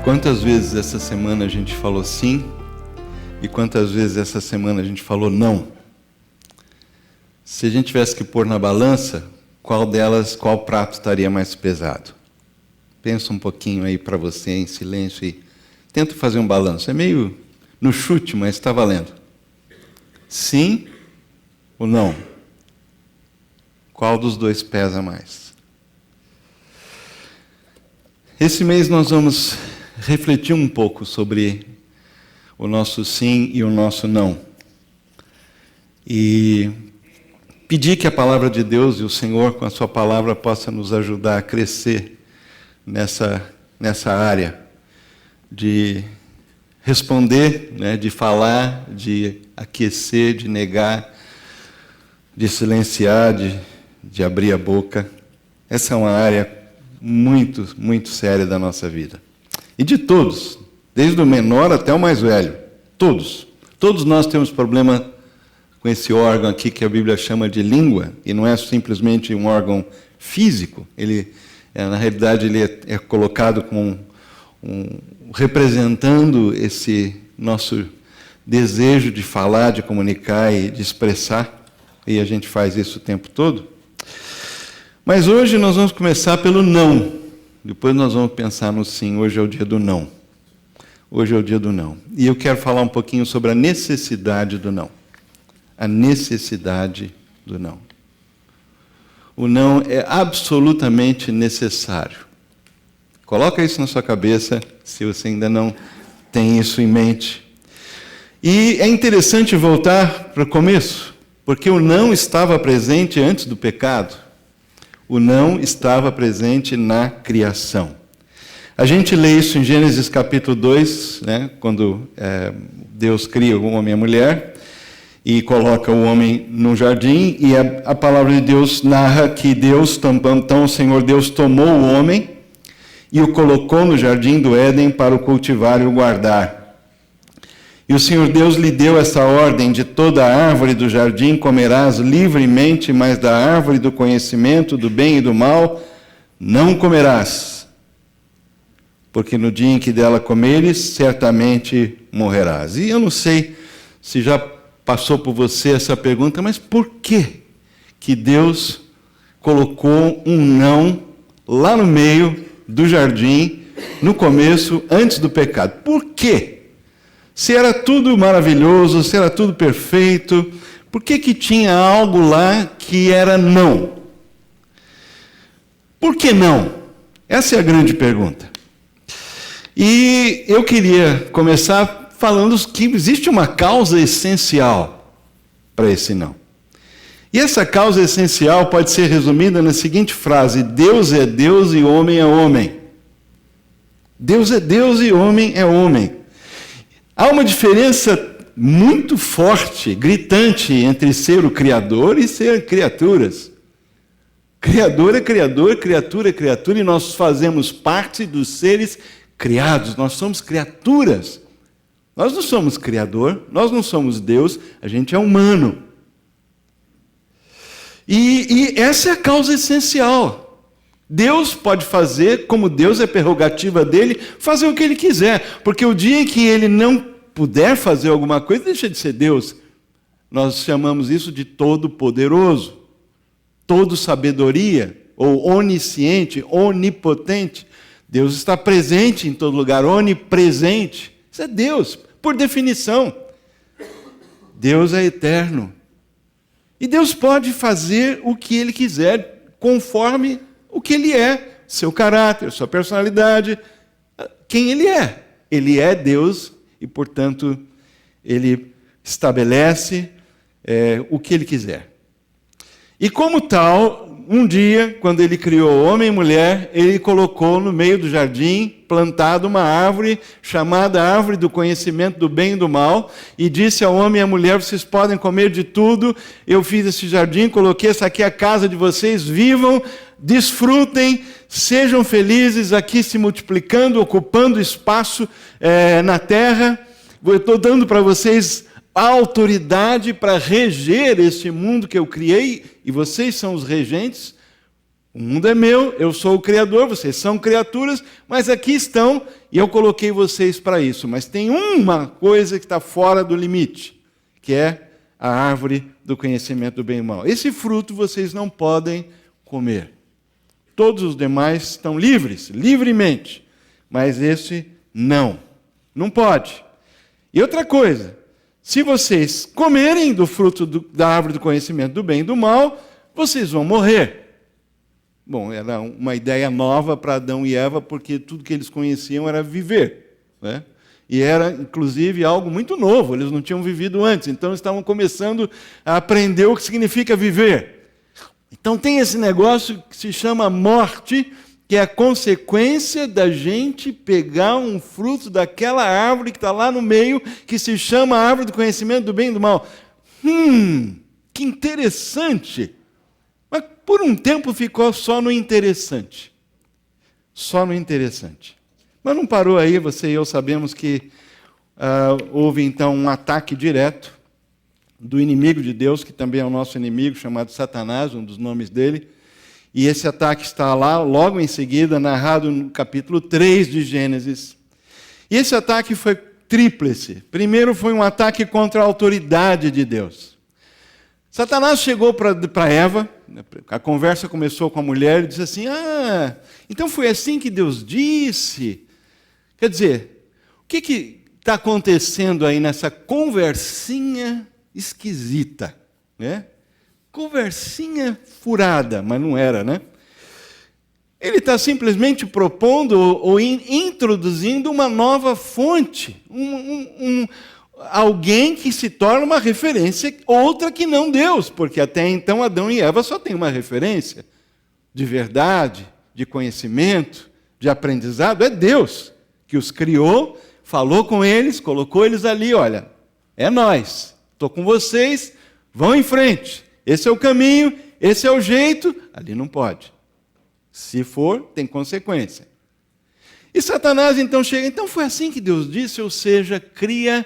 Quantas vezes essa semana a gente falou sim e quantas vezes essa semana a gente falou não? Se a gente tivesse que pôr na balança, qual prato estaria mais pesado? Pensa um pouquinho aí para você em silêncio e tenta fazer um balanço. É meio no chute, mas está valendo. Sim ou não? Qual dos dois pesa mais? Esse mês nós vamos refletir um pouco sobre o nosso sim e o nosso não. E pedir que a palavra de Deus e o Senhor, com a sua palavra, possa nos ajudar a crescer nessa área de responder, né, de falar, de aquecer, de negar, de silenciar, de abrir a boca. Essa é uma área muito, muito séria da nossa vida. E de todos, desde o menor até o mais velho, todos. Todos nós temos problema com esse órgão aqui que a Bíblia chama de língua, e não é simplesmente um órgão físico. Na realidade, ele é colocado como representando esse nosso desejo de falar, de comunicar e de expressar, e a gente faz isso o tempo todo. Mas hoje nós vamos começar pelo não. Depois nós vamos pensar no sim. Hoje é o dia do não. Hoje é o dia do não. E eu quero falar um pouquinho sobre a necessidade do não. A necessidade do não. O não é absolutamente necessário. Coloca isso na sua cabeça, se você ainda não tem isso em mente. E é interessante voltar para o começo, porque o não estava presente antes do pecado. O não estava presente na criação. A gente lê isso em Gênesis capítulo 2, né, quando Deus cria o homem e a mulher, e coloca o homem no jardim, e a palavra de Deus narra que então o Senhor Deus tomou o homem e o colocou no jardim do Éden para o cultivar e o guardar. E o Senhor Deus lhe deu essa ordem: de toda a árvore do jardim comerás livremente, mas da árvore do conhecimento do bem e do mal não comerás, porque no dia em que dela comeres, certamente morrerás. E eu não sei se já passou por você essa pergunta, mas por que Deus colocou um não lá no meio do jardim, no começo, antes do pecado? Por quê? Se era tudo maravilhoso, se era tudo perfeito, por que tinha algo lá que era não? Por que não? Essa é a grande pergunta. E eu queria começar falando que existe uma causa essencial para esse não. E essa causa essencial pode ser resumida na seguinte frase: Deus é Deus e homem é homem. Deus é Deus e homem é homem. Há uma diferença muito forte, gritante, entre ser o Criador e ser criaturas. Criador é criador, criatura é criatura, e nós fazemos parte dos seres criados. Nós somos criaturas. Nós não somos Criador, nós não somos Deus, a gente é humano. E essa é a causa essencial. Deus pode fazer, como Deus é prerrogativa dele, fazer o que ele quiser. Porque o dia em que ele não puder fazer alguma coisa, deixa de ser Deus. Nós chamamos isso de todo-poderoso, todo-sabedoria, ou onisciente, onipotente. Deus está presente em todo lugar, onipresente. Isso é Deus, por definição. Deus é eterno. E Deus pode fazer o que ele quiser, conforme o que ele é, seu caráter, sua personalidade, quem ele é. Ele é Deus e, portanto, ele estabelece o que ele quiser. E como tal, um dia, quando ele criou homem e mulher, ele colocou no meio do jardim, plantado uma árvore, chamada árvore do conhecimento do bem e do mal, e disse ao homem e à mulher: vocês podem comer de tudo, eu fiz esse jardim, coloquei essa aqui a casa de vocês, vivam, desfrutem, sejam felizes aqui se multiplicando, ocupando espaço na terra. Eu estou dando para vocês a autoridade para reger este mundo que eu criei, e vocês são os regentes, O mundo é meu, eu sou o Criador, vocês são criaturas, mas aqui estão e eu coloquei vocês para isso. Mas tem uma coisa que está fora do limite, que é a árvore do conhecimento do bem e do mal. Esse fruto vocês não podem comer. Todos os demais estão livres, livremente, mas esse não pode. E outra coisa, se vocês comerem do fruto da árvore do conhecimento do bem e do mal, vocês vão morrer. Bom, era uma ideia nova para Adão e Eva, porque tudo que eles conheciam era viver, né? E era, inclusive, algo muito novo, eles não tinham vivido antes, então eles estavam começando a aprender o que significa viver. Então tem esse negócio que se chama morte, que é a consequência da gente pegar um fruto daquela árvore que está lá no meio, que se chama árvore do conhecimento do bem e do mal. Que interessante! Mas por um tempo ficou só no interessante. Só no interessante. Mas não parou aí, você e eu sabemos que houve então um ataque direto do inimigo de Deus, que também é o nosso inimigo, chamado Satanás, um dos nomes dele. E esse ataque está lá, logo em seguida, narrado no capítulo 3 de Gênesis. E esse ataque foi tríplice. Primeiro foi um ataque contra a autoridade de Deus. Satanás chegou para Eva, a conversa começou com a mulher, e disse assim, então foi assim que Deus disse. Quer dizer, o que está acontecendo aí nessa conversinha esquisita, né? Conversinha furada, mas não era, né? Ele está simplesmente propondo ou introduzindo uma nova fonte, alguém que se torna uma referência, outra que não Deus, porque até então Adão e Eva só têm uma referência de verdade, de conhecimento, de aprendizado, é Deus que os criou, falou com eles, colocou eles ali, olha, é nós, estou com vocês, vão em frente, esse é o caminho, esse é o jeito, ali não pode. Se for, tem consequência. E Satanás então chega, então foi assim que Deus disse, ou seja, cria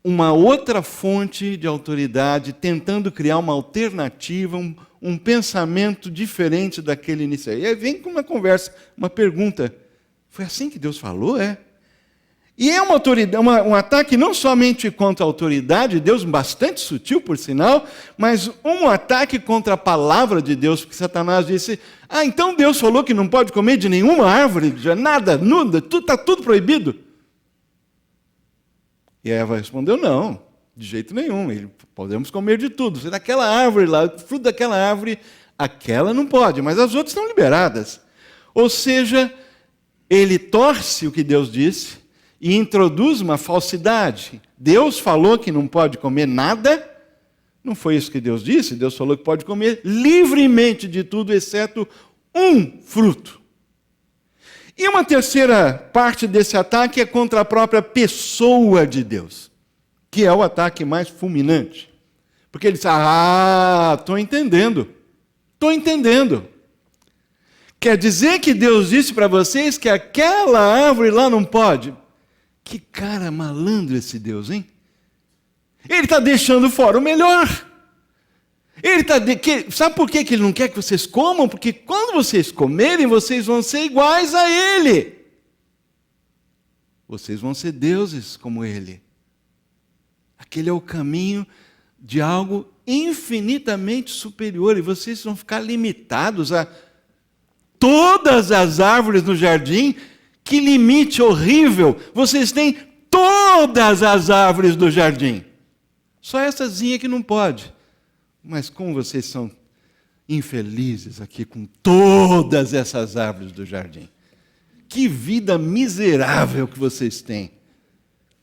uma outra fonte de autoridade, tentando criar uma alternativa, um pensamento diferente daquele inicial. E aí vem com uma conversa, uma pergunta, foi assim que Deus falou, é? E é um ataque não somente contra a autoridade de Deus, bastante sutil, por sinal, mas um ataque contra a palavra de Deus, porque Satanás disse, então Deus falou que não pode comer de nenhuma árvore, de nada, nuda, está tudo proibido. E a Eva respondeu, não, de jeito nenhum, podemos comer de tudo. Se daquela árvore lá, o fruto daquela árvore, aquela não pode, mas as outras estão liberadas. Ou seja, ele torce o que Deus disse e introduz uma falsidade. Deus falou que não pode comer nada, não foi isso que Deus disse, Deus falou que pode comer livremente de tudo, exceto um fruto. E uma terceira parte desse ataque é contra a própria pessoa de Deus, que é o ataque mais fulminante. Porque ele diz, estou entendendo. Quer dizer que Deus disse para vocês que aquela árvore lá não pode? Que cara malandro esse Deus, hein? Ele está deixando fora o melhor. Sabe por que ele não quer que vocês comam? Porque quando vocês comerem, vocês vão ser iguais a Ele. Vocês vão ser deuses como Ele. Aquele é o caminho de algo infinitamente superior. E vocês vão ficar limitados a todas as árvores no jardim. Que limite horrível! Vocês têm todas as árvores do jardim. Sóessazinha que não pode. Mas como vocês são infelizes aqui com todas essas árvores do jardim. Que vida miserável que vocês têm.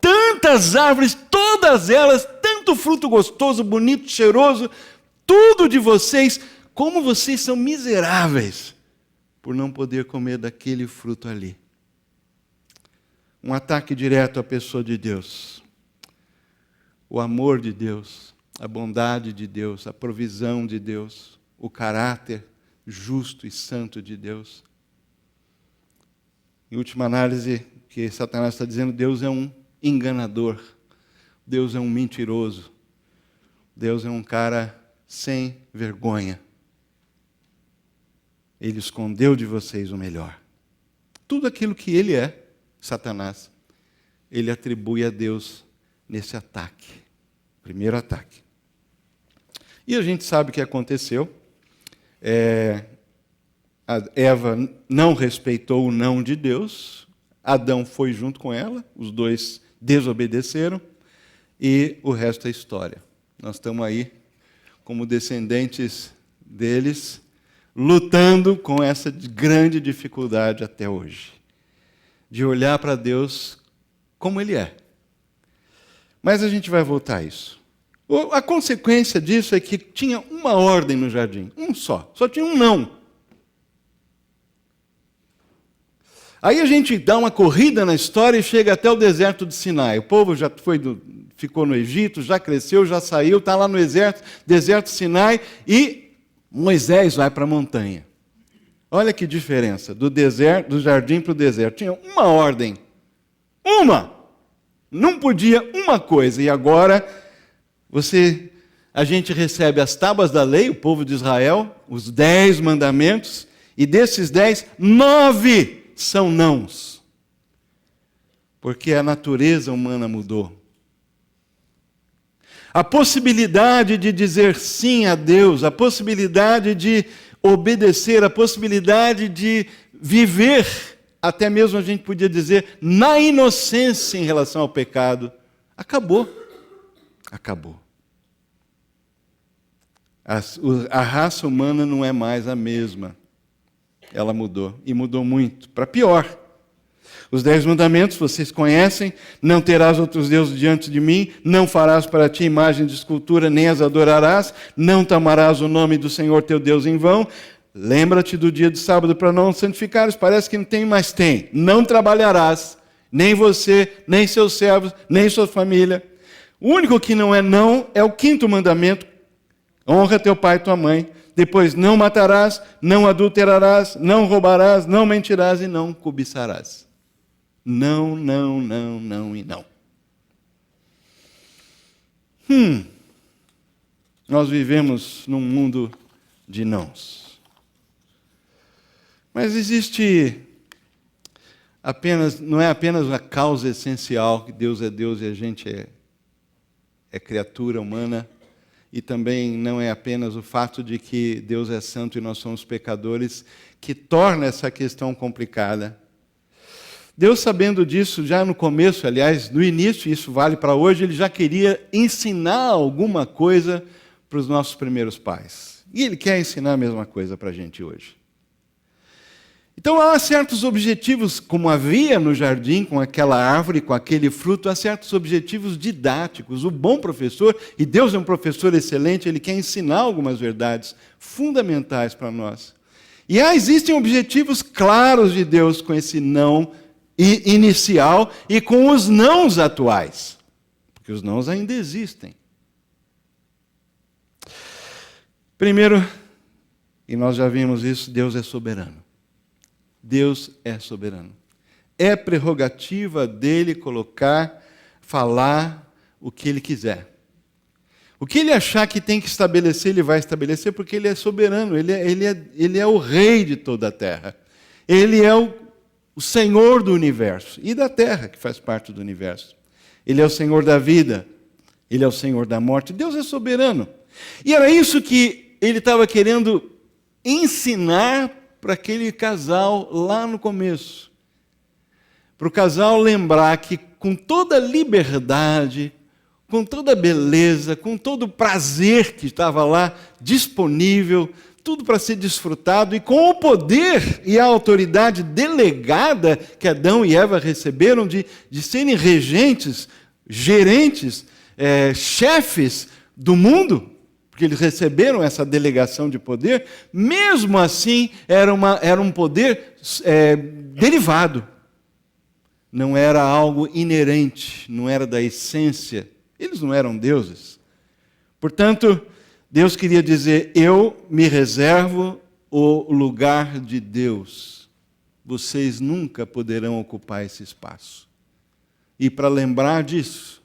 Tantas árvores, todas elas, tanto fruto gostoso, bonito, cheiroso, tudo de vocês. Como vocês são miseráveis por não poder comer daquele fruto ali. Um ataque direto à pessoa de Deus. O amor de Deus, a bondade de Deus, a provisão de Deus, o caráter justo e santo de Deus. Em última análise, o que Satanás está dizendo, Deus é um enganador, Deus é um mentiroso, Deus é um cara sem vergonha. Ele escondeu de vocês o melhor. Tudo aquilo que ele é, Satanás, ele atribui a Deus nesse ataque. Primeiro ataque. E a gente sabe o que aconteceu. A Eva não respeitou o não de Deus. Adão foi junto com ela. Os dois desobedeceram. E o resto é história. Nós estamos aí, como descendentes deles, lutando com essa grande dificuldade até hoje. De olhar para Deus como Ele é. Mas a gente vai voltar a isso. A consequência disso é que tinha uma ordem no jardim, só tinha um não. Aí a gente dá uma corrida na história e chega até o deserto de Sinai. O povo já ficou no Egito, já cresceu, já saiu, está lá no deserto de Sinai, e Moisés vai para a montanha. Olha que diferença, do jardim para o deserto. Tinha uma ordem, não podia uma coisa, e agora a gente recebe as tábuas da lei, o povo de Israel, os 10 mandamentos, e desses 10, 9 são nãos. Porque a natureza humana mudou. A possibilidade de dizer sim a Deus, a possibilidade de obedecer, a possibilidade de viver, até mesmo a gente podia dizer, na inocência em relação ao pecado, acabou. Acabou. A raça humana não é mais a mesma. Ela mudou, e mudou muito, para pior. Os 10 mandamentos vocês conhecem: não terás outros deuses diante de mim, não farás para ti imagem de escultura, nem as adorarás, não tomarás o nome do Senhor teu Deus em vão, lembra-te do dia de sábado para não santificares, parece que não tem, mas tem. Não trabalharás, nem você, nem seus servos, nem sua família. O único que não é o 5º mandamento: honra teu pai e tua mãe. Depois, não matarás, não adulterarás, não roubarás, não mentirás e não cobiçarás. Não, não, não, não e não. Nós vivemos num mundo de nãos. Mas existe não é apenas uma causa essencial, que Deus é Deus e a gente é criatura humana, e também não é apenas o fato de que Deus é santo e nós somos pecadores, que torna essa questão complicada. Deus, sabendo disso, já no começo, aliás, no início, isso vale para hoje, Ele já queria ensinar alguma coisa para os nossos primeiros pais. E Ele quer ensinar a mesma coisa para a gente hoje. Então, há certos objetivos, como havia no jardim, com aquela árvore, com aquele fruto, há certos objetivos didáticos. O bom professor, e Deus é um professor excelente, Ele quer ensinar algumas verdades fundamentais para nós. E existem objetivos claros de Deus com esse não inicial e com os nãos atuais. Porque os nãos ainda existem. Primeiro, e nós já vimos isso, Deus é soberano. Deus é soberano. É prerrogativa dele falar o que ele quiser. O que ele achar que tem que estabelecer, ele vai estabelecer, porque ele é soberano, ele é o rei de toda a terra. Ele é o Senhor do universo e da terra, que faz parte do universo. Ele é o Senhor da vida, ele é o Senhor da morte. Deus é soberano. E era isso que ele estava querendo ensinar para aquele casal lá no começo. Para o casal lembrar que com toda liberdade, com toda beleza, com todo o prazer que estava lá disponível, tudo para ser desfrutado, e com o poder e a autoridade delegada que Adão e Eva receberam de serem regentes, gerentes, chefes do mundo, porque eles receberam essa delegação de poder, mesmo assim era um poder derivado. Não era algo inerente, não era da essência. Eles não eram deuses. Portanto, Deus queria dizer: eu me reservo o lugar de Deus. Vocês nunca poderão ocupar esse espaço. E para lembrar disso,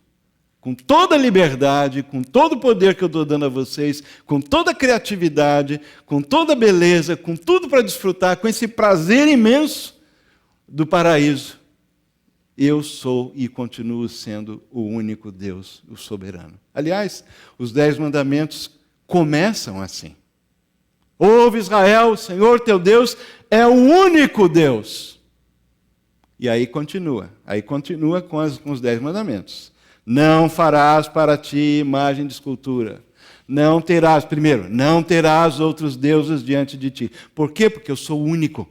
com toda a liberdade, com todo o poder que eu estou dando a vocês, com toda a criatividade, com toda a beleza, com tudo para desfrutar, com esse prazer imenso do paraíso, eu sou e continuo sendo o único Deus, o soberano. Aliás, os 10 mandamentos começam assim. Ouve, Israel, o Senhor teu Deus é o único Deus. E aí continua com os 10 mandamentos. Não farás para ti imagem de escultura. Não terás outros deuses diante de ti. Por quê? Porque eu sou o único.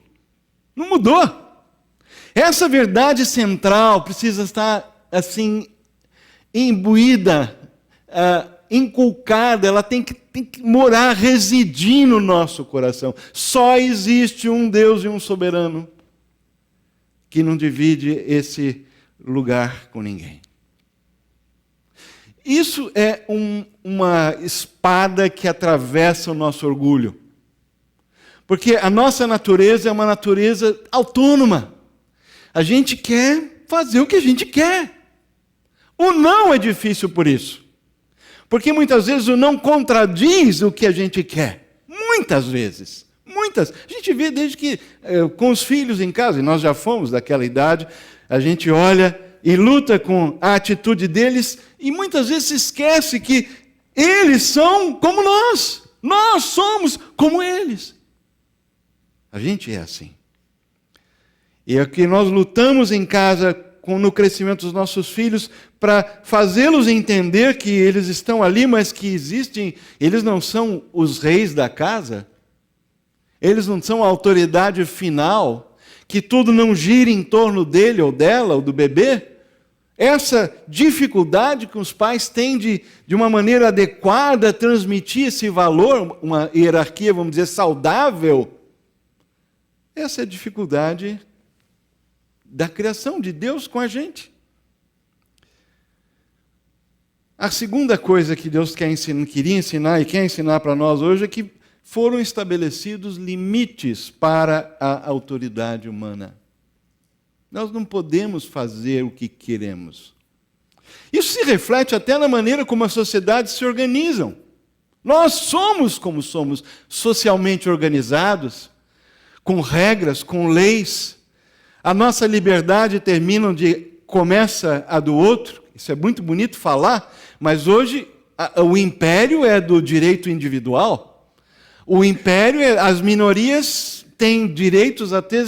Não mudou. Essa verdade central precisa estar assim, imbuída, inculcada, ela tem que morar, residir no nosso coração. Só existe um Deus e um soberano que não divide esse lugar com ninguém. Isso é uma espada que atravessa o nosso orgulho. Porque a nossa natureza é uma natureza autônoma. A gente quer fazer o que a gente quer. O não é difícil por isso. Porque muitas vezes o não contradiz o que a gente quer. Muitas vezes. Muitas. A gente vê desde que, com os filhos em casa, e nós já fomos daquela idade, a gente olha e luta com a atitude deles, e muitas vezes se esquece que eles são como nós. Nós somos como eles. A gente é assim. E é que nós lutamos em casa, no crescimento dos nossos filhos, para fazê-los entender que eles estão ali, mas que existem, eles não são os reis da casa, eles não são a autoridade final, que tudo não gira em torno dele ou dela, ou do bebê. Essa dificuldade que os pais têm de uma maneira adequada, transmitir esse valor, uma hierarquia, vamos dizer, saudável, essa é a dificuldade da criação de Deus com a gente. A segunda coisa que Deus queria ensinar e quer ensinar para nós hoje é que foram estabelecidos limites para a autoridade humana. Nós não podemos fazer o que queremos. Isso se reflete até na maneira como as sociedades se organizam. Nós somos como somos, socialmente organizados, com regras, com leis. A nossa liberdade termina onde começa a do outro. Isso é muito bonito falar, mas hoje o império é do direito individual. O império, as minorias têm direitos até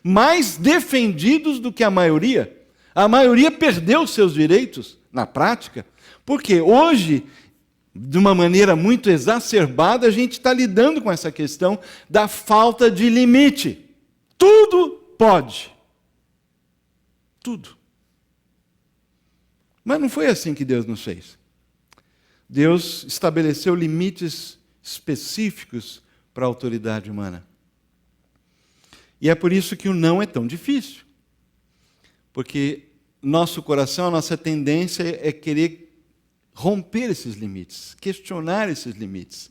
mais defendidos do que a maioria. A maioria perdeu seus direitos na prática, porque hoje, de uma maneira muito exacerbada, a gente está lidando com essa questão da falta de limite. Tudo pode. Tudo. Mas não foi assim que Deus nos fez. Deus estabeleceu limites específicos para a autoridade humana. E é por isso que o não é tão difícil. Porque nosso coração, a nossa tendência é querer romper esses limites, questionar esses limites,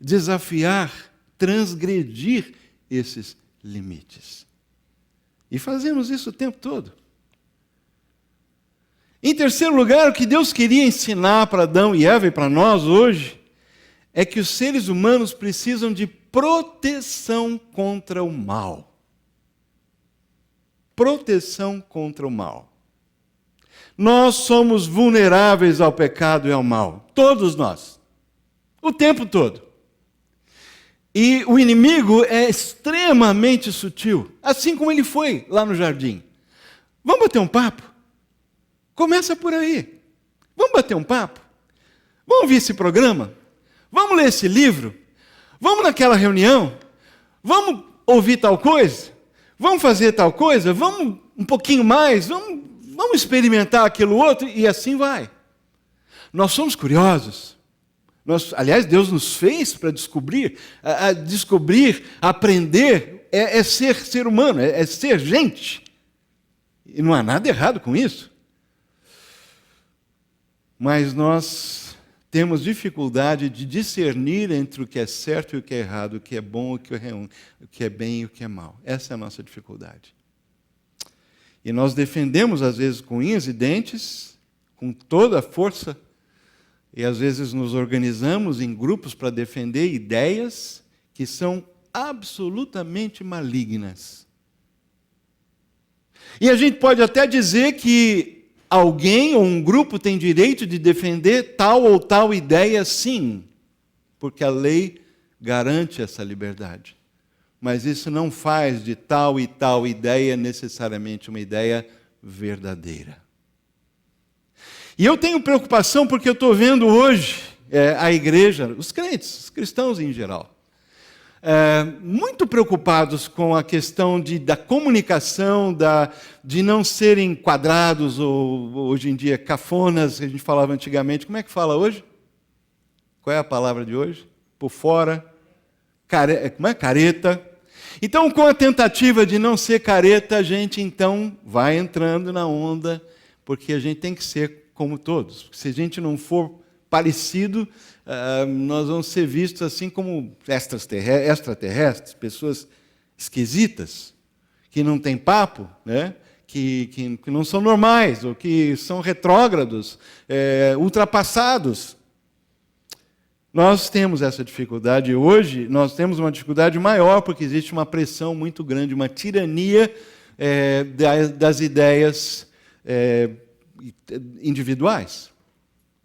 desafiar, transgredir esses limites. E fazemos isso o tempo todo. Em terceiro lugar, o que Deus queria ensinar para Adão e Eva e para nós hoje é que os seres humanos precisam de proteção contra o mal. Proteção contra o mal. Nós somos vulneráveis ao pecado e ao mal. Todos nós. O tempo todo. E o inimigo é extremamente sutil. Assim como ele foi lá no jardim. Vamos bater um papo? Começa por aí. Vamos bater um papo? Vamos ouvir esse programa? Vamos ler esse livro? Vamos naquela reunião? Vamos ouvir tal coisa? Vamos fazer tal coisa? Vamos um pouquinho mais? Vamos experimentar aquilo outro? E assim vai. Nós somos curiosos. Aliás, Deus nos fez para descobrir. Descobrir, aprender, é ser humano, é ser gente. E não há nada errado com isso. Mas nós temos dificuldade de discernir entre o que é certo e o que é errado, o que é bom e o que é ruim, o que é bem e o que é mal. Essa é a nossa dificuldade. E nós defendemos, às vezes, com unhas e dentes, com toda a força, e às vezes nos organizamos em grupos para defender ideias que são absolutamente malignas. E a gente pode até dizer que alguém ou um grupo tem direito de defender tal ou tal ideia, sim, porque a lei garante essa liberdade. Mas isso não faz de tal e tal ideia necessariamente uma ideia verdadeira. E eu tenho preocupação porque eu estou vendo hoje a igreja, os crentes, os cristãos em geral, muito preocupados com a questão da comunicação, de não serem quadrados, ou hoje em dia cafonas, que a gente falava antigamente. Como é que fala hoje? Qual é a palavra de hoje? Por fora, como é? Careta. Então, com a tentativa de não ser careta, a gente então vai entrando na onda, porque a gente tem que ser como todos. Se a gente não for parecido, nós vamos ser vistos assim como extraterrestres, pessoas esquisitas, que não têm papo, né? que não são normais, ou que são retrógrados, ultrapassados. Nós temos essa dificuldade hoje, nós temos uma dificuldade maior, porque existe uma pressão muito grande, uma tirania das ideias individuais.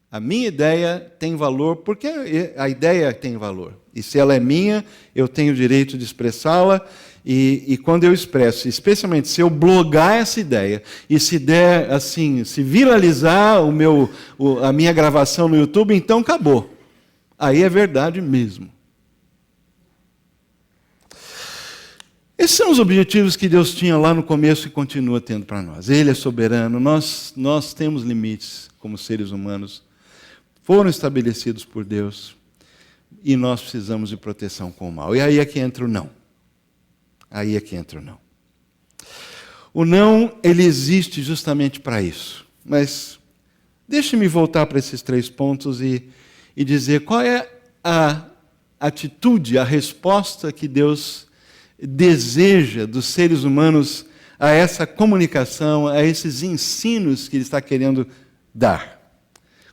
A minha ideia tem valor porque a ideia tem valor. E se ela é minha, eu tenho o direito de expressá-la. E quando eu expresso, especialmente se eu blogar essa ideia, e se der assim, se viralizar a minha gravação no YouTube, então acabou. Aí é verdade mesmo. Esses são os objetivos que Deus tinha lá no começo e continua tendo para nós. Ele é soberano, nós temos limites como seres humanos, foram estabelecidos por Deus, e nós precisamos de proteção com o mal. E aí é que entra o não. Aí é que entra o não. O não, ele existe justamente para isso. Mas deixe-me voltar para esses 3 pontos e dizer qual é a atitude, a resposta que Deus deseja dos seres humanos a essa comunicação, a esses ensinos que Ele está querendo dar.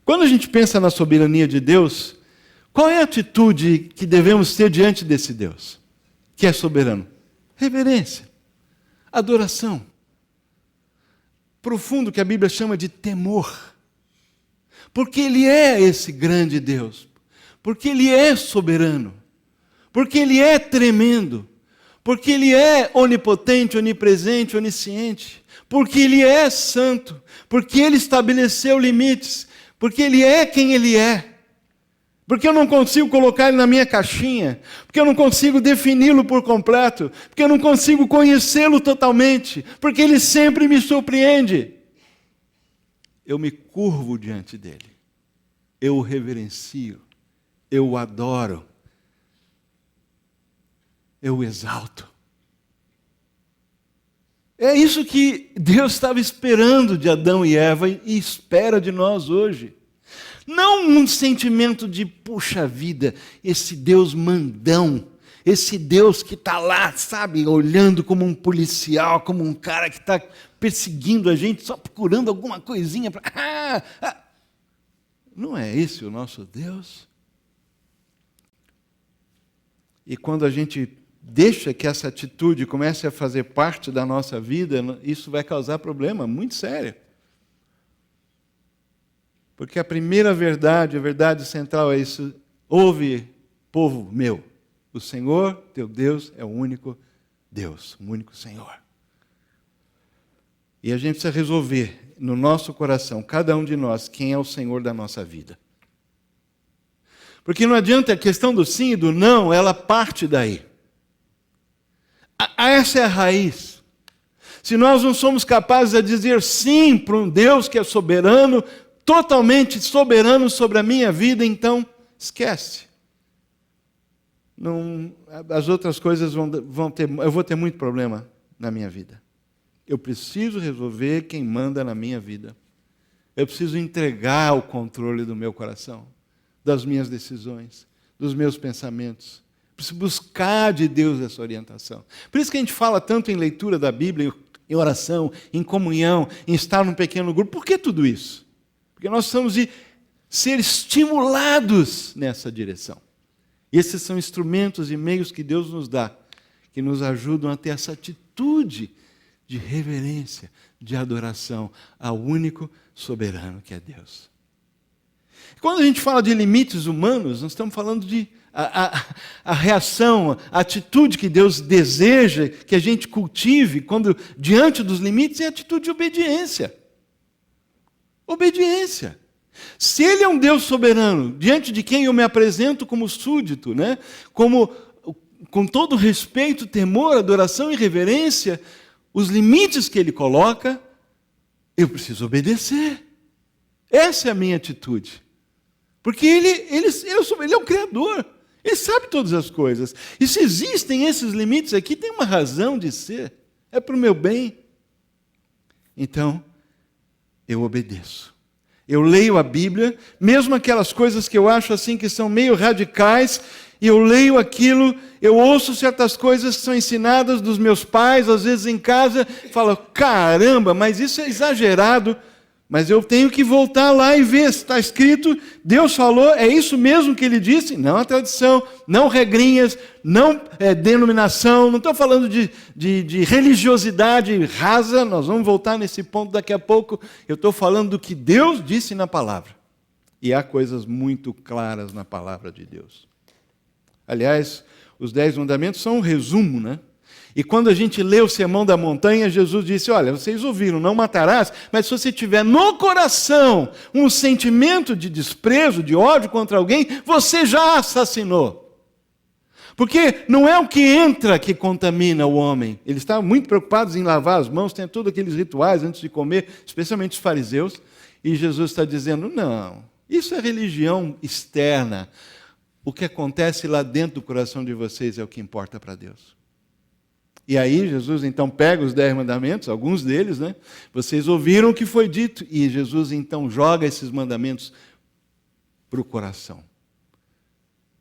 Quando a gente pensa na soberania de Deus, qual é a atitude que devemos ter diante desse Deus, que é soberano? Reverência, adoração, profundo que a Bíblia chama de temor, porque Ele é esse grande Deus, porque Ele é soberano, porque Ele é tremendo, porque Ele é onipotente, onipresente, onisciente, porque Ele é santo, porque Ele estabeleceu limites, porque Ele é quem Ele é, porque eu não consigo colocar Ele na minha caixinha, porque eu não consigo defini-lo por completo, porque eu não consigo conhecê-lo totalmente, porque Ele sempre me surpreende. Eu me curvo diante dEle, eu o reverencio, eu o adoro, eu o exalto. É isso que Deus estava esperando de Adão e Eva e espera de nós hoje. Não um sentimento de, puxa vida, esse Deus mandão, esse Deus que está lá, sabe, olhando como um policial, como um cara que está perseguindo a gente, só procurando alguma coisinha para... Não é esse o nosso Deus? E quando a gente deixa que essa atitude comece a fazer parte da nossa vida, isso vai causar problema muito sério. Porque a primeira verdade, a verdade central é isso: ouve, povo meu, o Senhor, teu Deus, é o único Deus, o único Senhor. E a gente precisa resolver no nosso coração, cada um de nós, quem é o Senhor da nossa vida. Porque não adianta, a questão do sim e do não, ela parte daí. Essa é a raiz. Se nós não somos capazes de dizer sim para um Deus que é soberano, totalmente soberano sobre a minha vida, então esquece. Não, as outras coisas vão ter, eu vou ter muito problema na minha vida. Eu preciso resolver quem manda na minha vida. Eu preciso entregar o controle do meu coração, das minhas decisões, dos meus pensamentos. Preciso buscar de Deus essa orientação. Por isso que a gente fala tanto em leitura da Bíblia, em oração, em comunhão, em estar num pequeno grupo. Por que tudo isso? Porque nós precisamos de ser estimulados nessa direção. E esses são instrumentos e meios que Deus nos dá, que nos ajudam a ter essa atitude de reverência, de adoração ao único soberano que é Deus. Quando a gente fala de limites humanos, nós estamos falando de a reação, a atitude que Deus deseja que a gente cultive quando diante dos limites é a atitude de obediência. Obediência. Se Ele é um Deus soberano, diante de quem eu me apresento como súdito, né? Com todo respeito, temor, adoração e reverência, os limites que Ele coloca, eu preciso obedecer. Essa é a minha atitude. Porque Ele é o Criador. Ele sabe todas as coisas. E se existem esses limites aqui, tem uma razão de ser. É para o meu bem. Então, eu obedeço. Eu leio a Bíblia, mesmo aquelas coisas que eu acho assim que são meio radicais, e eu leio aquilo, eu ouço certas coisas que são ensinadas dos meus pais, às vezes em casa, falo, caramba, mas isso é exagerado. Mas eu tenho que voltar lá e ver se está escrito, Deus falou, é isso mesmo que Ele disse? Não a tradição, não regrinhas, não denominação, não estou falando de religiosidade rasa, nós vamos voltar nesse ponto daqui a pouco, eu estou falando do que Deus disse na palavra. E há coisas muito claras na palavra de Deus. Aliás, os 10 mandamentos são um resumo, né? E quando a gente lê o Sermão da Montanha, Jesus disse, olha, vocês ouviram, não matarás, mas se você tiver no coração um sentimento de desprezo, de ódio contra alguém, você já assassinou. Porque não é o que entra que contamina o homem. Eles estavam muito preocupados em lavar as mãos, tem todos aqueles rituais antes de comer, especialmente os fariseus. E Jesus está dizendo, não, isso é religião externa. O que acontece lá dentro do coração de vocês é o que importa para Deus. E aí Jesus então pega os 10 mandamentos, alguns deles, né? Vocês ouviram o que foi dito, e Jesus então joga esses mandamentos para o coração.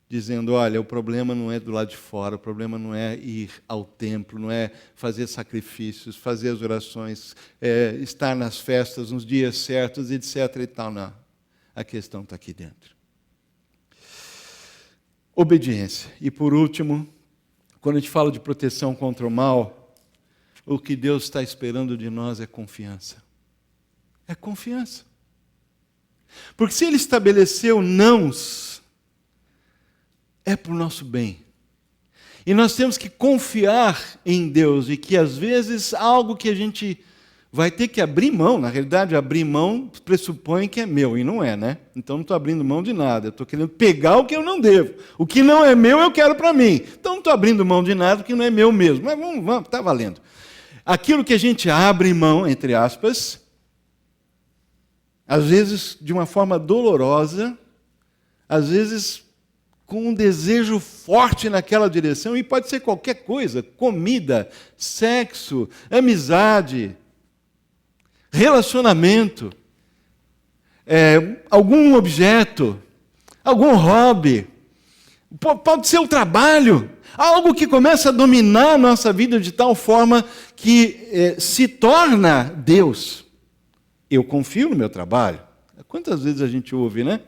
Dizendo, olha, o problema não é do lado de fora, o problema não é ir ao templo, não é fazer sacrifícios, fazer as orações, estar nas festas, nos dias certos, etc. e tal, não. A questão está aqui dentro. Obediência. E por último, quando a gente fala de proteção contra o mal, o que Deus está esperando de nós é confiança. É confiança. Porque se Ele estabeleceu nãos, é para o nosso bem. E nós temos que confiar em Deus e que às vezes algo que a gente vai ter que abrir mão, na realidade abrir mão pressupõe que é meu, e não é, né? Então não estou abrindo mão de nada, eu estou querendo pegar o que eu não devo. O que não é meu eu quero para mim. Então não estou abrindo mão de nada porque não é meu mesmo. Mas vamos, está valendo. Aquilo que a gente abre mão, entre aspas, às vezes de uma forma dolorosa, às vezes com um desejo forte naquela direção, e pode ser qualquer coisa, comida, sexo, amizade, relacionamento, algum objeto, algum hobby, pode ser o trabalho, algo que começa a dominar a nossa vida de tal forma que se torna Deus. Eu confio no meu trabalho. Quantas vezes a gente ouve, né?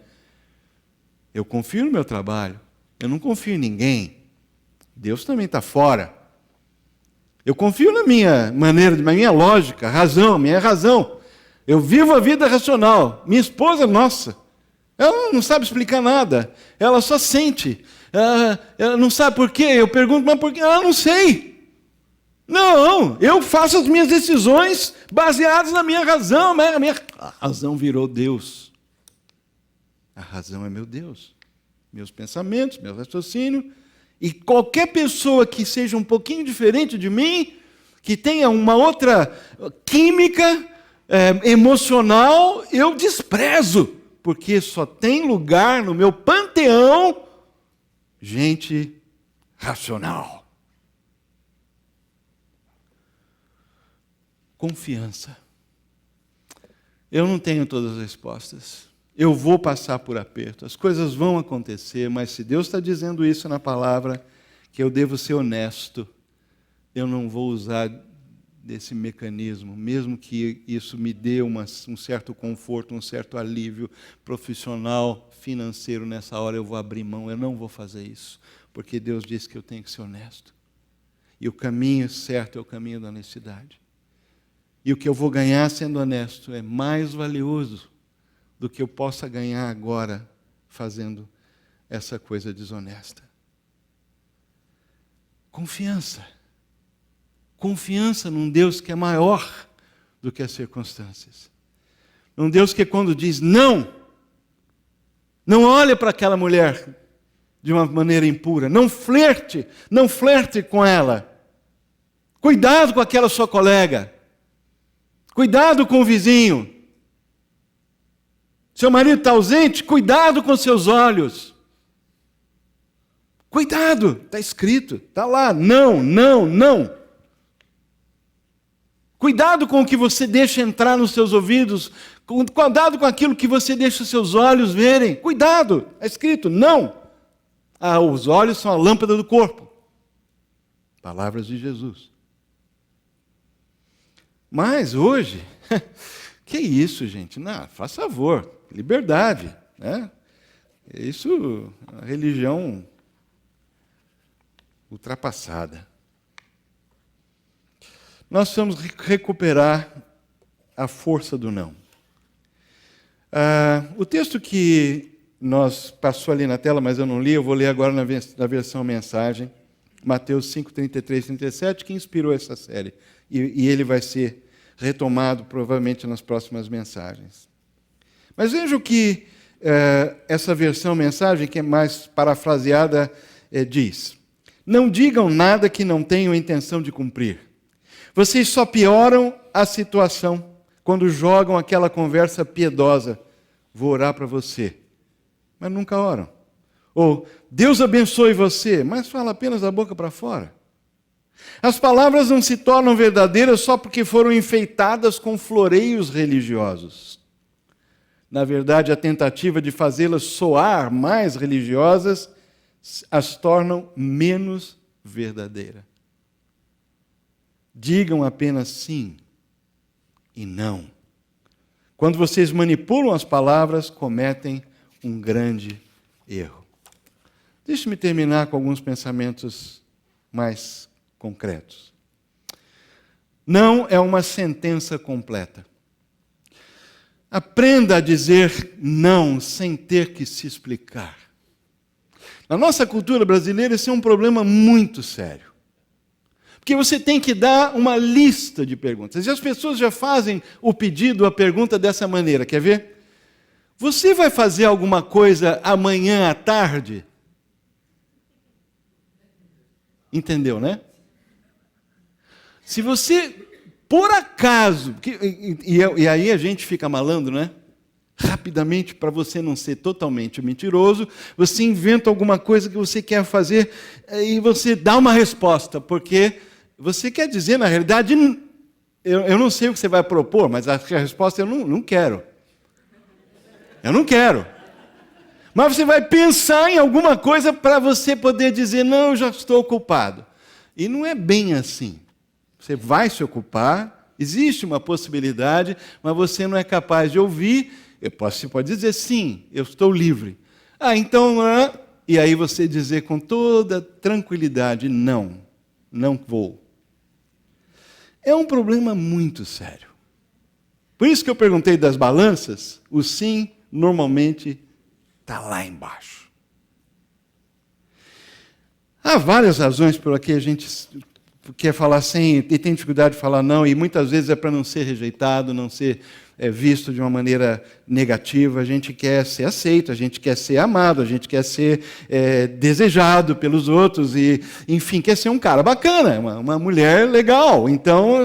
Eu confio no meu trabalho, eu não confio em ninguém. Deus também está fora. Eu confio na minha maneira, na minha lógica, minha razão. Eu vivo a vida racional. Minha esposa, nossa, ela não sabe explicar nada. Ela só sente. Ela não sabe por quê. Eu pergunto, mas por quê? Ela não sei. Não, eu faço as minhas decisões baseadas na minha razão. A razão virou Deus. A razão é meu Deus. Meus pensamentos, meu raciocínio. E qualquer pessoa que seja um pouquinho diferente de mim, que tenha uma outra química emocional, eu desprezo, porque só tem lugar no meu panteão gente racional. Confiança. Eu não tenho todas as respostas. Eu vou passar por aperto, as coisas vão acontecer, mas se Deus está dizendo isso na palavra, que eu devo ser honesto, eu não vou usar desse mecanismo, mesmo que isso me dê um certo conforto, um certo alívio profissional, financeiro, nessa hora eu vou abrir mão, eu não vou fazer isso, porque Deus disse que eu tenho que ser honesto. E o caminho certo é o caminho da honestidade. E o que eu vou ganhar sendo honesto é mais valioso do que eu possa ganhar agora fazendo essa coisa desonesta. Confiança. Confiança num Deus que é maior do que as circunstâncias. Num Deus que quando diz não, não olhe para aquela mulher de uma maneira impura. Não flerte com ela. Cuidado com aquela sua colega. Cuidado com o vizinho. Seu marido está ausente, cuidado com seus olhos. Cuidado, está escrito, está lá. Não, não, não. Cuidado com o que você deixa entrar nos seus ouvidos. Cuidado com aquilo que você deixa os seus olhos verem. Cuidado, está escrito, não. Os olhos são a lâmpada do corpo. Palavras de Jesus. Mas hoje, que isso, gente? Não, faz favor, liberdade. Né? Isso é uma religião ultrapassada. Nós precisamos recuperar a força do não. O texto que nós passou ali na tela, mas eu não li, eu vou ler agora na versão mensagem, Mateus 5, 33, 37, que inspirou essa série. E ele vai ser retomado provavelmente nas próximas mensagens. Mas veja o que essa versão mensagem, que é mais parafraseada, diz. Não digam nada que não tenham intenção de cumprir. Vocês só pioram a situação quando jogam aquela conversa piedosa. Vou orar para você. Mas nunca oram. Ou, Deus abençoe você, mas fala apenas da boca para fora. As palavras não se tornam verdadeiras só porque foram enfeitadas com floreios religiosos. Na verdade, a tentativa de fazê-las soar mais religiosas as tornam menos verdadeiras. Digam apenas sim e não. Quando vocês manipulam as palavras, cometem um grande erro. Deixe-me terminar com alguns pensamentos mais concretos. Não é uma sentença completa. Aprenda a dizer não sem ter que se explicar. Na nossa cultura brasileira, esse é um problema muito sério. Porque você tem que dar uma lista de perguntas. E as pessoas já fazem o pedido, a pergunta dessa maneira. Quer ver? Você vai fazer alguma coisa amanhã à tarde? Entendeu, né? Se você, por acaso... E aí a gente fica malandro, né? Rapidamente, para você não ser totalmente mentiroso, você inventa alguma coisa que você quer fazer e você dá uma resposta, porque você quer dizer, na realidade, eu não sei o que você vai propor, mas a resposta é eu não quero. Eu não quero. Mas você vai pensar em alguma coisa para você poder dizer, não, eu já estou ocupado. E não é bem assim. Você vai se ocupar, existe uma possibilidade, mas você não é capaz de ouvir. Você pode dizer, sim, eu estou livre. Então, e aí você dizer com toda tranquilidade, não vou. É um problema muito sério. Por isso que eu perguntei das balanças, o sim normalmente está lá embaixo. Há várias razões por que a gente quer falar sim e tem dificuldade de falar não, e muitas vezes é para não ser rejeitado, não ser visto de uma maneira negativa. A gente quer ser aceito, a gente quer ser amado, a gente quer ser desejado pelos outros e, enfim, quer ser um cara bacana, uma mulher legal. Então,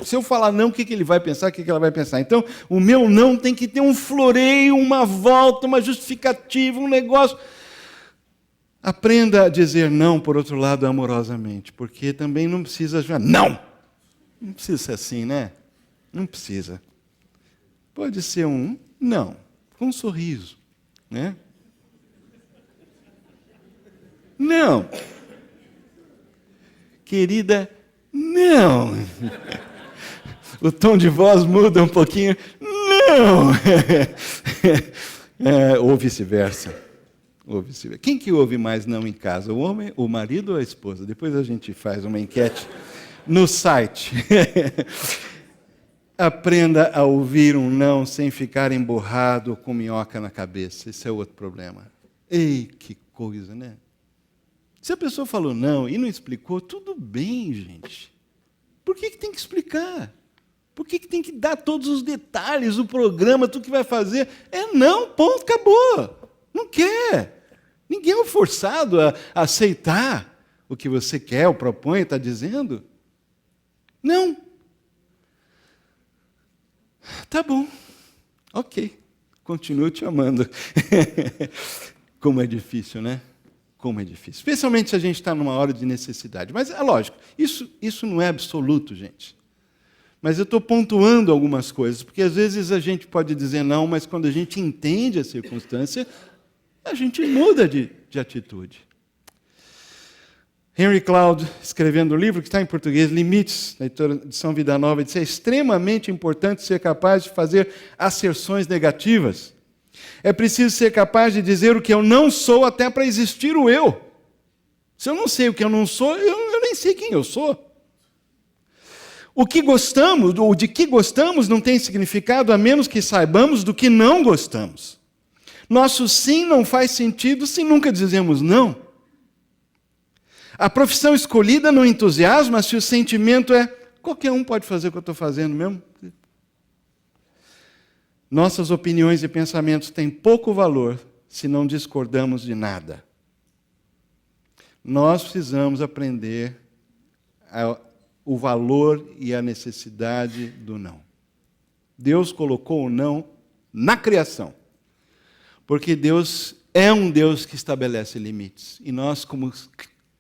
se eu falar não, o que ele vai pensar, o que ela vai pensar? Então, o meu não tem que ter um floreio, uma volta, uma justificativa, um negócio. Aprenda a dizer não, por outro lado, amorosamente, porque também não precisa... Não precisa ser assim, né? Não precisa. Pode ser um não, com um sorriso, né? Não. Querida, Não. O tom de voz muda um pouquinho. Não. Ou vice-versa. Quem que ouve mais não em casa? O homem, o marido ou a esposa? Depois a gente faz uma enquete no site. Aprenda a ouvir um não sem ficar emburrado com minhoca na cabeça. Esse é outro problema. Ei, que coisa, né? Se a pessoa falou não e não explicou, tudo bem, gente. Por que tem que explicar? Por que tem que dar todos os detalhes, o programa, tudo que vai fazer? É não, ponto, acabou. Não quer. Ninguém é forçado a aceitar o que você quer, ou propõe, está dizendo. Não. Tá bom. Ok. Continuo te amando. Como é difícil, né? Como é difícil. Especialmente se a gente está numa hora de necessidade. Mas é lógico, isso não é absoluto, gente. Mas eu estou pontuando algumas coisas, porque às vezes a gente pode dizer não, mas quando a gente entende a circunstância, a gente muda de atitude. Henry Cloud, escrevendo um livro que está em português, Limites, na edição Vida Nova, disse: é extremamente importante ser capaz de fazer asserções negativas. É preciso ser capaz de dizer o que eu não sou até para existir o eu. Se eu não sei o que eu não sou, eu nem sei quem eu sou. O que gostamos, ou de que gostamos, não tem significado a menos que saibamos do que não gostamos. Nosso sim não faz sentido se nunca dizemos não. A profissão escolhida não entusiasma se o sentimento é qualquer um pode fazer o que eu estou fazendo mesmo. Nossas opiniões e pensamentos têm pouco valor se não discordamos de nada. Nós precisamos aprender o valor e a necessidade do não. Deus colocou o não na criação, porque Deus é um Deus que estabelece limites. E nós, como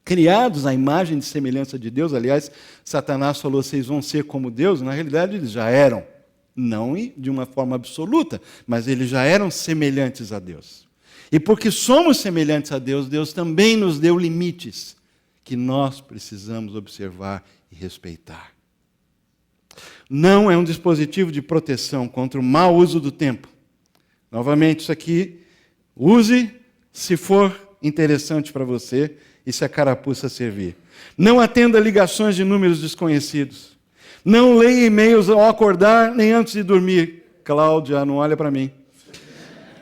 criados à imagem e semelhança de Deus, aliás, Satanás falou, vocês vão ser como Deus, na realidade eles já eram. Não de uma forma absoluta, mas eles já eram semelhantes a Deus. E porque somos semelhantes a Deus, Deus também nos deu limites que nós precisamos observar e respeitar. Não é um dispositivo de proteção contra o mau uso do tempo. Novamente, isso aqui, use se for interessante para você e se a carapuça servir. Não atenda ligações de números desconhecidos. Não leia e-mails ao acordar, nem antes de dormir. Cláudia, não olha para mim.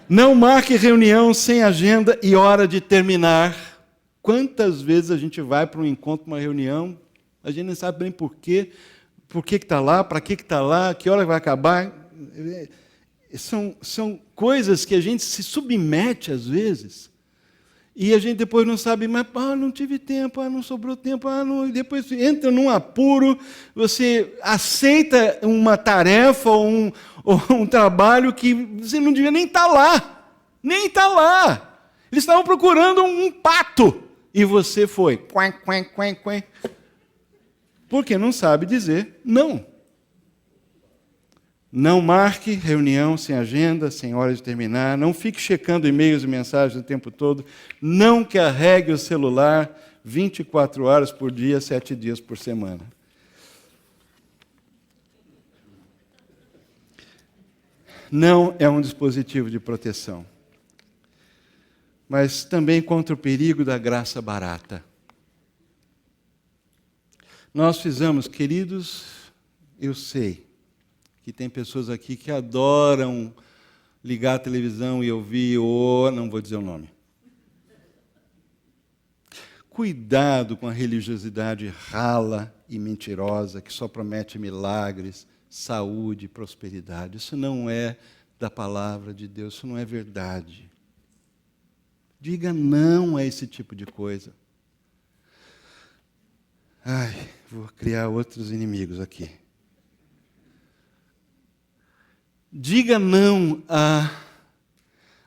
Não marque reunião sem agenda e hora de terminar. Quantas vezes a gente vai para um encontro, uma reunião, a gente não sabe bem por quê que está lá, para que está lá, que hora vai acabar. São coisas que a gente se submete às vezes. E a gente depois não sabe, mas não tive tempo, não sobrou tempo, não, e depois entra num apuro, você aceita uma tarefa ou um trabalho que você não devia nem estar lá. Nem estar lá. Eles estavam procurando um pato. E você foi. Quen. Porque não sabe dizer não. Não marque reunião sem agenda, sem hora de terminar. Não fique checando e-mails e mensagens o tempo todo. Não carregue o celular 24 horas por dia, 7 dias por semana. Não é um dispositivo de proteção, mas também contra o perigo da graça barata. Nós fizemos, queridos, eu sei, que tem pessoas aqui que adoram ligar a televisão e ouvir, não vou dizer o nome. Cuidado com a religiosidade rala e mentirosa, que só promete milagres, saúde, prosperidade. Isso não é da palavra de Deus, isso não é verdade. Diga não a esse tipo de coisa. Vou criar outros inimigos aqui. Diga não a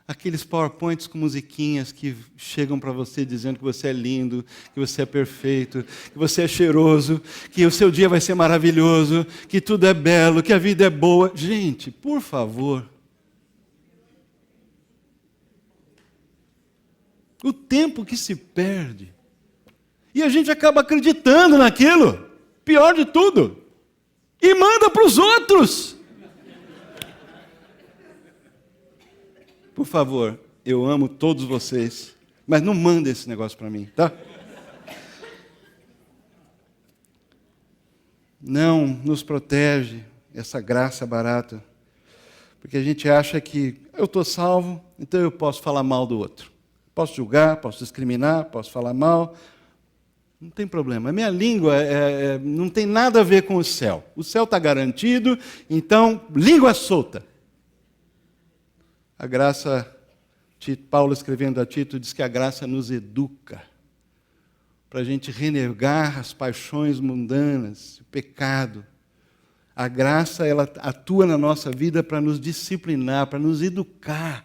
aqueles PowerPoints com musiquinhas que chegam para você dizendo que você é lindo, que você é perfeito, que você é cheiroso, que o seu dia vai ser maravilhoso, que tudo é belo, que a vida é boa. Gente, por favor. O tempo que se perde. E a gente acaba acreditando naquilo. Pior de tudo, e manda para os outros. Por favor, eu amo todos vocês, mas não manda esse negócio para mim, tá? Não nos protege essa graça barata, porque a gente acha que eu estou salvo, então eu posso falar mal do outro. Posso julgar, posso discriminar, posso falar mal. Não tem problema. A minha língua não tem nada a ver com o céu. O céu está garantido, então, língua solta. A graça, Paulo escrevendo a Tito, diz que a graça nos educa para a gente renegar as paixões mundanas, o pecado. A graça, ela atua na nossa vida para nos disciplinar, para nos educar,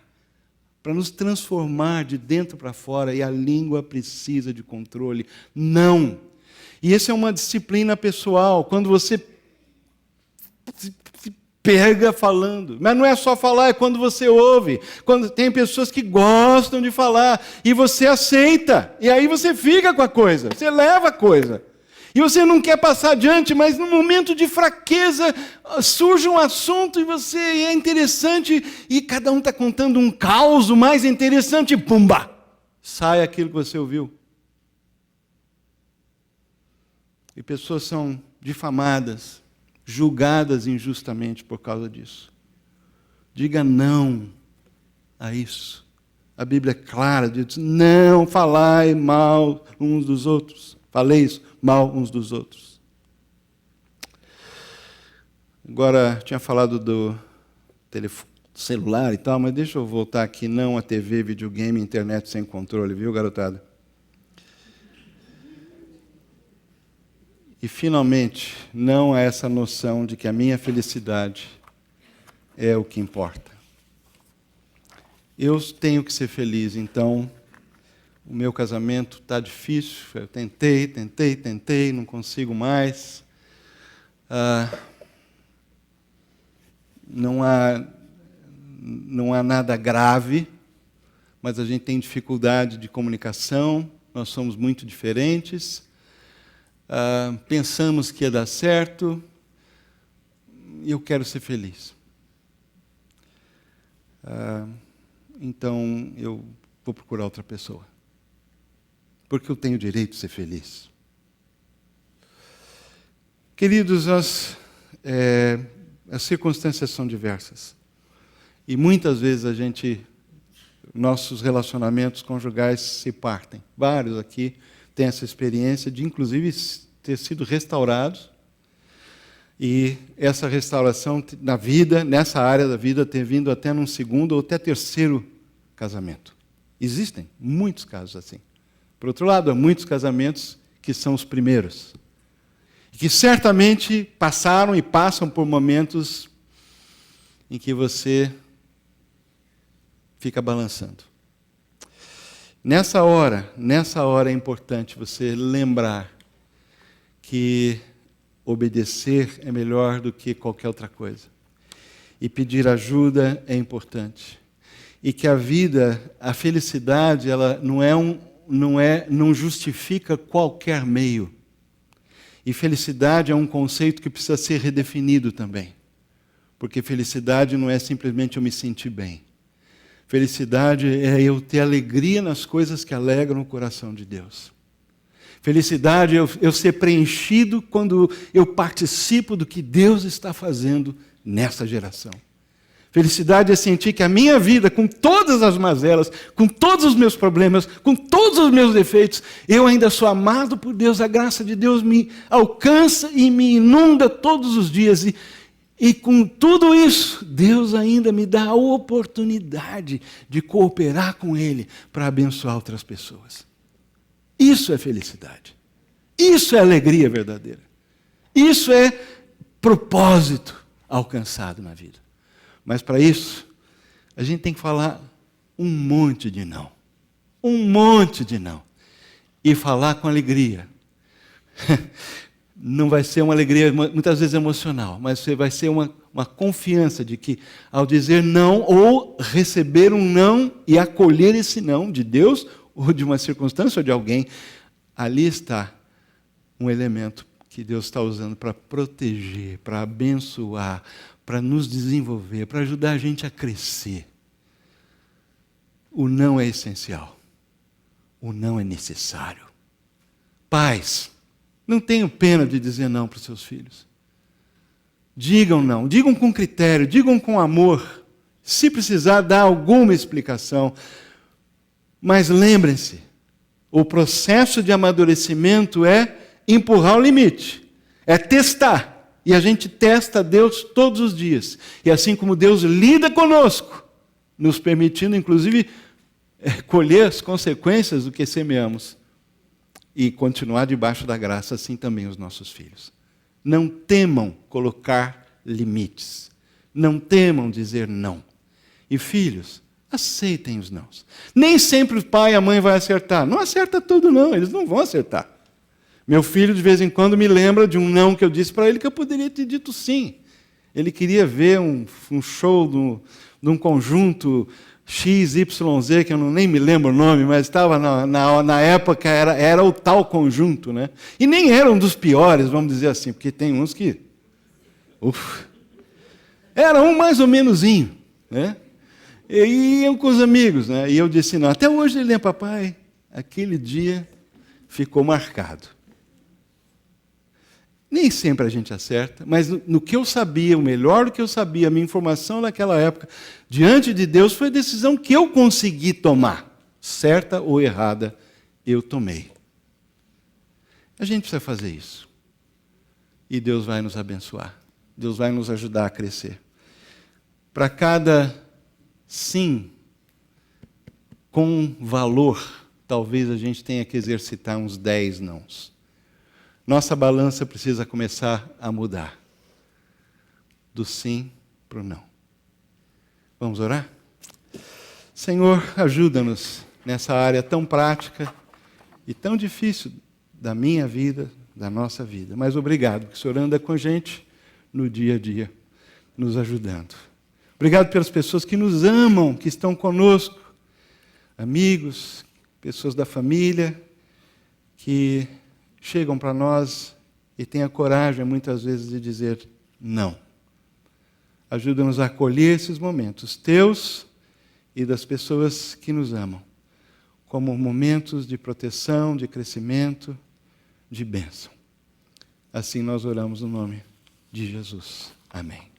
para nos transformar de dentro para fora, e a língua precisa de controle. Não. E essa é uma disciplina pessoal, quando você se pega falando. Mas não é só falar, é quando você ouve. Quando tem pessoas que gostam de falar, e você aceita, e aí você fica com a coisa, você leva a coisa. E você não quer passar adiante, mas no momento de fraqueza surge um assunto e você é interessante e cada um está contando um caos mais interessante e pumba! Sai aquilo que você ouviu. E pessoas são difamadas, julgadas injustamente por causa disso. Diga não a isso. A Bíblia é clara, diz, não falai mal uns dos outros. Faleis mal uns dos outros. Agora, tinha falado do telefone, celular e tal, mas deixa eu voltar aqui, não a TV, videogame, internet sem controle, viu, garotada? E, finalmente, não há essa noção de que a minha felicidade é o que importa. Eu tenho que ser feliz, então o meu casamento está difícil, eu tentei, não consigo mais. Não há nada grave, mas a gente tem dificuldade de comunicação, nós somos muito diferentes. Pensamos que ia dar certo, e eu quero ser feliz. Então, eu vou procurar outra pessoa. Porque eu tenho o direito de ser feliz. Queridos, as circunstâncias são diversas. E muitas vezes nossos relacionamentos conjugais se partem. Vários aqui têm essa experiência de, inclusive, ter sido restaurados. E essa restauração na vida, nessa área da vida, ter vindo até num segundo ou até terceiro casamento. Existem muitos casos assim. Por outro lado, há muitos casamentos que são os primeiros, que certamente passaram e passam por momentos em que você fica balançando. Nessa hora é importante você lembrar que obedecer é melhor do que qualquer outra coisa. E pedir ajuda é importante. E que a vida, a felicidade, ela não justifica qualquer meio. E felicidade é um conceito que precisa ser redefinido também. Porque felicidade não é simplesmente eu me sentir bem. Felicidade é eu ter alegria nas coisas que alegram o coração de Deus. Felicidade é eu ser preenchido quando eu participo do que Deus está fazendo nessa geração. Felicidade é sentir que a minha vida, com todas as mazelas, com todos os meus problemas, com todos os meus defeitos, eu ainda sou amado por Deus, a graça de Deus me alcança e me inunda todos os dias. E com tudo isso, Deus ainda me dá a oportunidade de cooperar com Ele para abençoar outras pessoas. Isso é felicidade. Isso é alegria verdadeira. Isso é propósito alcançado na vida. Mas para isso, a gente tem que falar um monte de não. Um monte de não. E falar com alegria. Não vai ser uma alegria, muitas vezes emocional, mas vai ser uma confiança de que, ao dizer não, ou receber um não e acolher esse não de Deus, ou de uma circunstância, ou de alguém, ali está um elemento que Deus está usando para proteger, para abençoar, para nos desenvolver, para ajudar a gente a crescer. O não é essencial. O não é necessário. Pais, não tenham pena de dizer não para os seus filhos. Digam não, digam com critério, digam com amor. Se precisar, dar alguma explicação. Mas lembrem-se, o processo de amadurecimento é empurrar o limite, é testar. E a gente testa Deus todos os dias. E assim como Deus lida conosco, nos permitindo, inclusive, colher as consequências do que semeamos e continuar debaixo da graça, assim também os nossos filhos. Não temam colocar limites. Não temam dizer não. E filhos, aceitem os nãos. Nem sempre o pai e a mãe vão acertar. Não acerta tudo, não. Eles não vão acertar. Meu filho, de vez em quando, me lembra de um não que eu disse para ele que eu poderia ter dito sim. Ele queria ver um show de um conjunto XYZ, que eu nem me lembro o nome, mas estava na época, era o tal conjunto, né? E nem era um dos piores, vamos dizer assim, porque tem uns que... Era um mais ou menosinho, né? E eu com os amigos, né? E eu disse, não, até hoje ele lembra, papai, aquele dia ficou marcado. Nem sempre a gente acerta, mas no que eu sabia, o melhor do que eu sabia, a minha informação naquela época, diante de Deus, foi a decisão que eu consegui tomar. Certa ou errada, eu tomei. A gente precisa fazer isso. E Deus vai nos abençoar. Deus vai nos ajudar a crescer. Para cada sim com valor, talvez a gente tenha que exercitar uns 10 nãos. Nossa balança precisa começar a mudar. Do sim para o não. Vamos orar? Senhor, ajuda-nos nessa área tão prática e tão difícil da minha vida, da nossa vida. Mas obrigado, que o Senhor anda com a gente no dia a dia, nos ajudando. Obrigado pelas pessoas que nos amam, que estão conosco, amigos, pessoas da família, que chegam para nós e têm a coragem, muitas vezes, de dizer não. Ajuda-nos a acolher esses momentos teus e das pessoas que nos amam, como momentos de proteção, de crescimento, de bênção. Assim nós oramos no nome de Jesus. Amém.